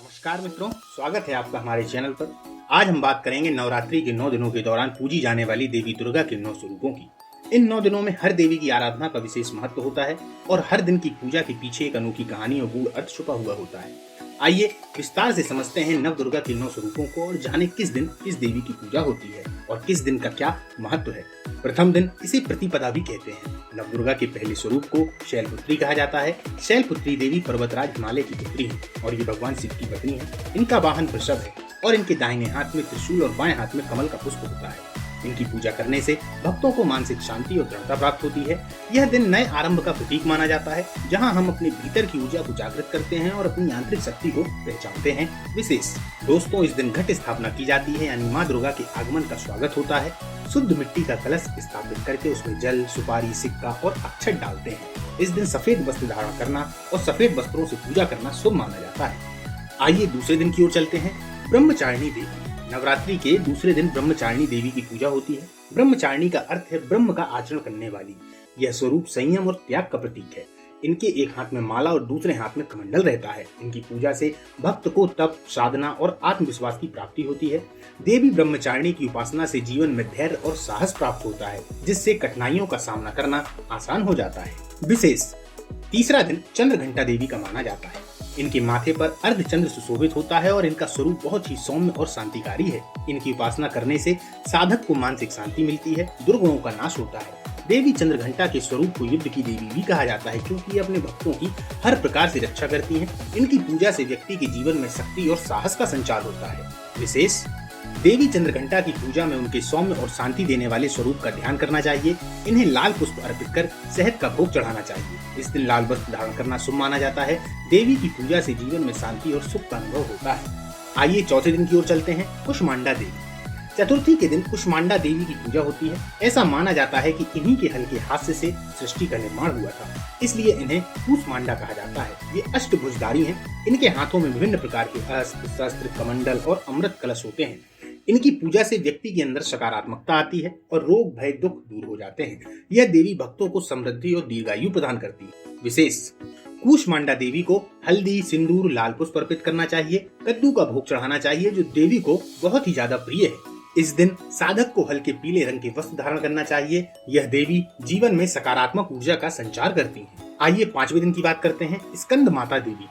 नमस्कार मित्रों, स्वागत है आपका हमारे चैनल पर। आज हम बात करेंगे नवरात्रि के 9 दिनों के दौरान पूजी जाने वाली देवी दुर्गा के 9 स्वरूपों की। इन 9 दिनों में हर देवी की आराधना का विशेष महत्व होता है और हर दिन की पूजा के पीछे एक अनोखी कहानी और गूढ़ अर्थ छुपा हुआ होता है। आइए विस्तार से समझते हैं नव दुर्गा के 9 स्वरूपों को और जाने किस दिन किस देवी की पूजा होती है और किस दिन का क्या महत्व है। प्रथम दिन इसे प्रतिपदा भी कहते हैं। नव दुर्गा के पहले स्वरूप को शैलपुत्री कहा जाता है। शैलपुत्री देवी पर्वतराज हिमालय की पुत्री है और ये भगवान शिव की पत्नी है। इनका वाहन वृषभ है और इनके दाहिने हाथ में त्रिशूल और बाएं हाथ में कमल का पुष्प होता है। इनकी पूजा करने से भक्तों को मानसिक शांति और दृढ़ता प्राप्त होती है। यह दिन नए आरंभ का प्रतीक माना जाता है, जहां हम अपने भीतर की ऊर्जा को जागृत करते हैं और अपनी आंतरिक शक्ति को पहचानते हैं। विशेष दोस्तों, इस दिन घट स्थापना की जाती है, यानी माँ दुर्गा के आगमन का स्वागत होता है। शुद्ध मिट्टी का कलश स्थापित करके उसमें जल, सुपारी, सिक्का और अक्षत डालते हैं। इस दिन सफेद वस्त्र धारण करना और सफेद वस्त्रों से पूजा करना शुभ माना जाता है। आइए दूसरे दिन की ओर चलते हैं। ब्रह्मचारिणी देवी। नवरात्रि के दूसरे दिन ब्रह्मचारिणी देवी की पूजा होती है। ब्रह्मचारिणी का अर्थ है ब्रह्म का आचरण करने वाली। यह स्वरूप संयम और त्याग का प्रतीक है। इनके एक हाथ में माला और दूसरे हाथ में कमंडल रहता है। इनकी पूजा से भक्त को तप, साधना और आत्मविश्वास की प्राप्ति होती है। देवी ब्रह्मचारिणी की उपासना से जीवन में धैर्य और साहस प्राप्त होता है, जिससे कठिनाइयों का सामना करना आसान हो जाता है। विशेष तीसरा दिन चंद्रघंटा देवी का माना जाता है। इनके माथे पर अर्धचंद्र सुशोभित होता है और इनका स्वरूप बहुत ही सौम्य और शांतिकारी है। इनकी उपासना करने से साधक को मानसिक शांति मिलती है, दुर्गुणों का नाश होता है। देवी चंद्रघंटा के स्वरूप को युद्ध की देवी भी कहा जाता है, क्योंकि ये अपने भक्तों की हर प्रकार से रक्षा करती हैं। इनकी पूजा से व्यक्ति के जीवन में शक्ति और साहस का संचार होता है। विशेष देवी चंद्रघंटा की पूजा में उनके सौम्य और शांति देने वाले स्वरूप का ध्यान करना चाहिए। इन्हें लाल पुष्प अर्पित कर शहद का भोग चढ़ाना चाहिए। इस दिन लाल वस्त्र धारण करना शुभ माना जाता है। देवी की पूजा से जीवन में शांति और सुख का अनुभव होता है। आइए चौथे दिन की ओर चलते हैं। कुष्मांडा देवी। चतुर्थी के दिन कुष्मांडा देवी की पूजा होती है। ऐसा माना जाता है कि इन्हीं के हल्के हास्य से सृष्टि का निर्माण हुआ था, इसलिए इन्हें कुष्मांडा कहा जाता है। ये अष्टभुजधारी हैं। इनके हाथों में विभिन्न प्रकार के अस्त्र, शस्त्र, कमंडल और अमृत कलश होते हैं। इनकी पूजा से व्यक्ति के अंदर सकारात्मकता आती है और रोग, भय, दुख दूर हो जाते हैं। यह देवी भक्तों को समृद्धि और दीर्घायु प्रदान करती है। विशेष कुष्मांडा देवी को हल्दी, सिंदूर, लाल पुष्प अर्पित करना चाहिए। कद्दू का भोग चढ़ाना चाहिए, जो देवी को बहुत ही ज्यादा प्रिय है। इस दिन साधक को हल्के पीले रंग के वस्त्र धारण करना चाहिए। यह देवी जीवन में सकारात्मक ऊर्जा का संचार करती है। आइए पांचवें दिन की बात करते हैं। स्कंद माता देवी।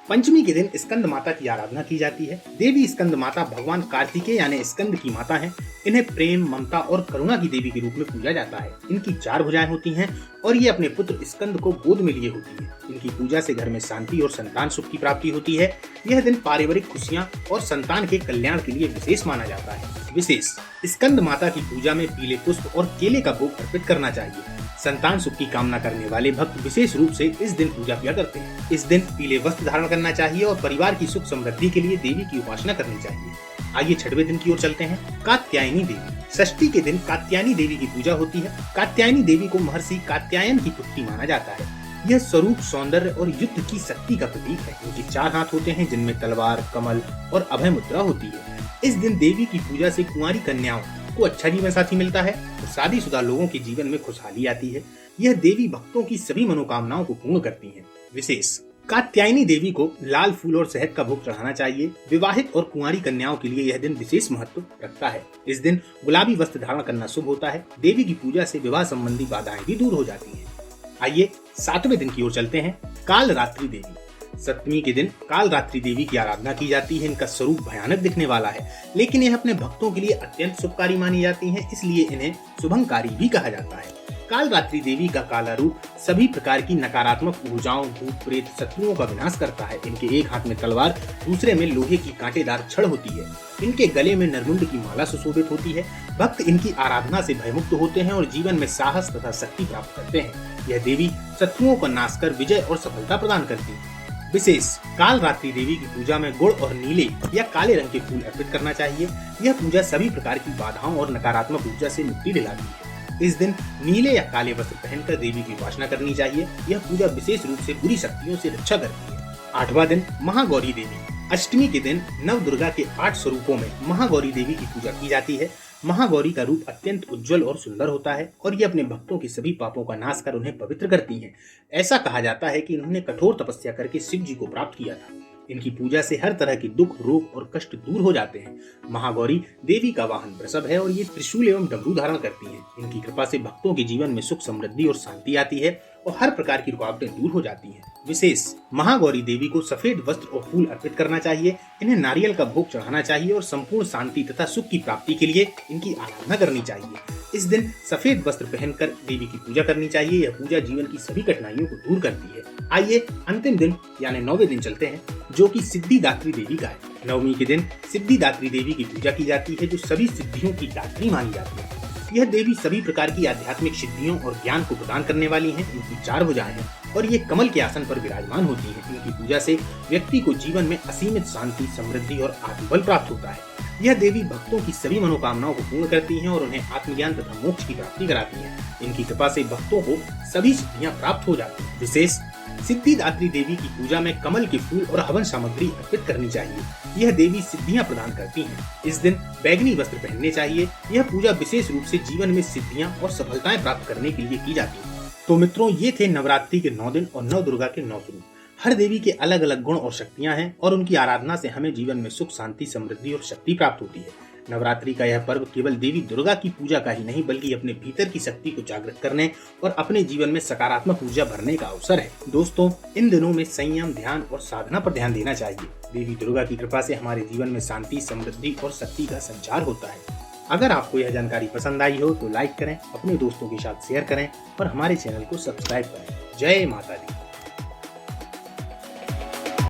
पंचमी के दिन स्कंद माता की आराधना की जाती है। देवी स्कंद माता भगवान कार्तिकेय यानी स्कंद की माता हैं। इन्हें प्रेम, ममता और करुणा की देवी के रूप में पूजा जाता है। इनकी 4 भुजाएं होती हैं और ये अपने पुत्र स्कंद को गोद में लिए होती है। इनकी पूजा से घर में शांति और संतान सुख की प्राप्ति होती है। यह दिन पारिवारिक खुशियां और संतान के कल्याण के लिए विशेष माना जाता है। विशेष स्कंद माता की पूजा में पीले पुष्प और केले का भोग अर्पित करना चाहिए। संतान सुख की कामना करने वाले भक्त विशेष रूप से इस दिन पूजा किया करते हैं। इस दिन पीले वस्त्र धारण करना चाहिए और परिवार की सुख समृद्धि के लिए देवी की उपासना करनी चाहिए। आइए छठवें दिन की ओर चलते हैं। कात्यायनी देवी। षष्ठी के दिन कात्यायनी देवी की पूजा होती है। कात्यायनी देवी को महर्षि कात्यायन की पुत्री माना जाता है। यह स्वरूप सौंदर्य और युद्ध की शक्ति का प्रतीक है। इनके 4 हाथ होते हैं, जिनमें तलवार, कमल और अभय मुद्रा होती है। इस दिन देवी की पूजा से कुंवारी कन्याओं को अच्छा जीवन साथी मिलता है और शादीशुदा लोगों के जीवन में खुशहाली आती है। यह देवी भक्तों की सभी मनोकामनाओं को पूर्ण करती है। विशेष कात्यायनी देवी को लाल फूल और शहद का भोग चढ़ाना चाहिए। विवाहित और कुंवारी कन्याओं के लिए यह दिन विशेष महत्व रखता है। इस दिन गुलाबी वस्त्र धारण करना शुभ होता है। देवी की पूजा से विवाह संबंधी बाधाएं भी दूर हो जाती हैं। आइए 7वें दिन की ओर चलते हैं। काल रात्रि देवी। सप्तमी के दिन काल रात्रि देवी की आराधना की जाती है। इनका स्वरूप भयानक दिखने वाला है, लेकिन यह अपने भक्तों के लिए अत्यंत शुभकारी मानी जाती हैं, इसलिए इन्हें शुभंकारी भी कहा जाता है। काल रात्रि देवी का काला रूप सभी प्रकार की नकारात्मक ऊर्जाओं, भूत प्रेत, शत्रुओं का विनाश करता है। इनके एक हाथ में तलवार, दूसरे में लोहे की कांटेदार छड़ होती है। इनके गले में नरमुंड की माला सुशोभित होती है। भक्त इनकी आराधना से भयमुक्त होते हैं और जीवन में साहस तथा शक्ति प्राप्त करते हैं। यह देवी शत्रुओं का नाश कर विजय और सफलता प्रदान करती है। विशेष काल रात्रि देवी की पूजा में गुड़ और नीले या काले रंग के फूल अर्पित करना चाहिए। यह पूजा सभी प्रकार की बाधाओं और नकारात्मक ऊर्जा से मुक्ति दिलाती है। इस दिन नीले या काले वस्त्र पहनकर देवी की उपासना करनी चाहिए। यह पूजा विशेष रूप से बुरी शक्तियों से रक्षा करती है। 8वां दिन महागौरी देवी। अष्टमी के दिन नव दुर्गा के 8 स्वरूपों में महागौरी देवी की पूजा की जाती है। महागौरी का रूप अत्यंत उज्जवल और सुंदर होता है और ये अपने भक्तों के सभी पापों का नाश कर उन्हें पवित्र करती हैं। ऐसा कहा जाता है कि इन्होंने कठोर तपस्या करके शिव जी को प्राप्त किया था। इनकी पूजा से हर तरह के दुख, रोग और कष्ट दूर हो जाते हैं। महागौरी देवी का वाहन वृषभ है और ये त्रिशूल एवं डमरू धारण करती हैं। इनकी कृपा से भक्तों के जीवन में सुख, समृद्धि और शांति आती है और हर प्रकार की रुकावटें दूर हो जाती हैं। विशेष महागौरी देवी को सफेद वस्त्र और फूल अर्पित करना चाहिए। इन्हें नारियल का भोग चढ़ाना चाहिए और संपूर्ण शांति तथा सुख की प्राप्ति के लिए इनकी आराधना करनी चाहिए। इस दिन सफेद वस्त्र पहनकर देवी की पूजा करनी चाहिए। यह पूजा जीवन की सभी कठिनाइयों को दूर करती है। आइए अंतिम दिन यानी 9वें दिन चलते हैं, जो कि सिद्धिदात्री देवी का है। नवमी के दिन सिद्धिदात्री देवी की पूजा की जाती है, जो सभी सिद्धियों की दात्री मानी जाती है। यह देवी सभी प्रकार की आध्यात्मिक सिद्धियों और ज्ञान को प्रदान करने वाली हैं। इनकी 4 भुजाएं हैं और ये कमल के आसन पर विराजमान होती हैं। इनकी पूजा से व्यक्ति को जीवन में असीमित शांति, समृद्धि और आत्मबल प्राप्त होता है। यह देवी भक्तों की सभी मनोकामनाओं को पूर्ण करती हैं और उन्हें आत्मज्ञान तथा मोक्ष की प्राप्ति कराती हैं। इनकी कृपा से भक्तों को सभी सिद्धियां प्राप्त हो जाती हैं। विशेष सिद्धिदात्री देवी की पूजा में कमल के फूल और हवन सामग्री अर्पित करनी चाहिए। यह देवी सिद्धियां प्रदान करती हैं। इस दिन बैगनी वस्त्र पहनने चाहिए। यह पूजा विशेष रूप से जीवन में सिद्धियां और सफलताएं प्राप्त करने के लिए की जाती है। तो मित्रों, ये थे नवरात्रि के 9 दिन और नव दुर्गा के 9 स्वरूप। हर देवी के अलग अलग गुण और शक्तियां हैं और उनकी आराधना से हमें जीवन में सुख, शांति, समृद्धि और शक्ति प्राप्त होती है। नवरात्रि का यह पर्व केवल देवी दुर्गा की पूजा का ही नहीं, बल्कि अपने भीतर की शक्ति को जागृत करने और अपने जीवन में सकारात्मक ऊर्जा भरने का अवसर है। दोस्तों, इन दिनों में संयम, ध्यान और साधना पर ध्यान देना चाहिए। देवी दुर्गा की कृपा से हमारे जीवन में शांति, समृद्धि और शक्ति का संचार होता है। अगर आपको यह जानकारी पसंद आई हो तो लाइक करें, अपने दोस्तों के साथ शेयर करें और हमारे चैनल को सब्सक्राइब करें। जय माता दी।